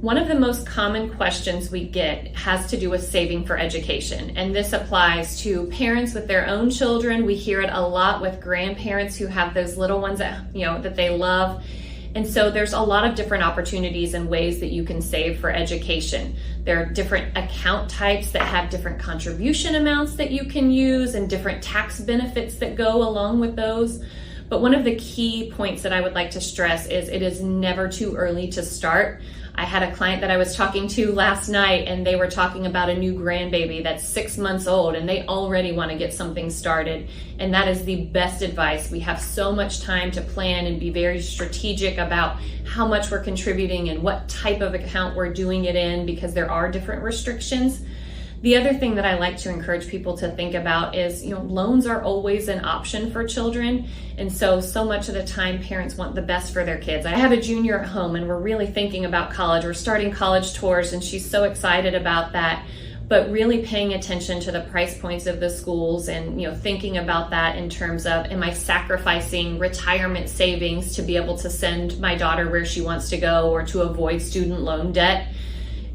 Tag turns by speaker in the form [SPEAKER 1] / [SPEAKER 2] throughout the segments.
[SPEAKER 1] One of the most common questions we get has to do with saving for education, and this applies to parents with their own children. We hear it a lot with grandparents who have those little ones that they love. And so there's a lot of different opportunities and ways that you can save for education. There are different account types that have different contribution amounts that you can use and different tax benefits that go along with those. But one of the key points that I would like to stress is it is never too early to start. I had a client that I was talking to last night, and they were talking about a new grandbaby that's 6 months old, and they already want to get something started. And that is the best advice. We have so much time to plan and be very strategic about how much we're contributing and what type of account we're doing it in, because there are different restrictions. The other thing that I like to encourage people to think about is, loans are always an option for children. And so much of the time parents want the best for their kids. I have a junior at home and we're really thinking about college. We're starting college tours and she's so excited about that. But really paying attention to the price points of the schools and, thinking about that in terms of, am I sacrificing retirement savings to be able to send my daughter where she wants to go or to avoid student loan debt?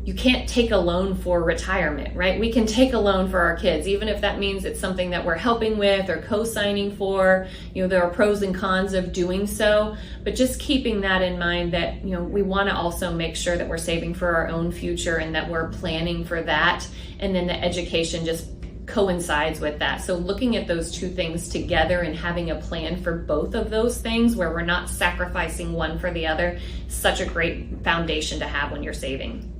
[SPEAKER 1] You can't take a loan for retirement, right? We can take a loan for our kids, even if that means it's something that we're helping with or co-signing for. There are pros and cons of doing so, but just keeping that in mind that, we want to also make sure that we're saving for our own future and that we're planning for that. And then the education just coincides with that. So looking at those two things together and having a plan for both of those things where we're not sacrificing one for the other is such a great foundation to have when you're saving.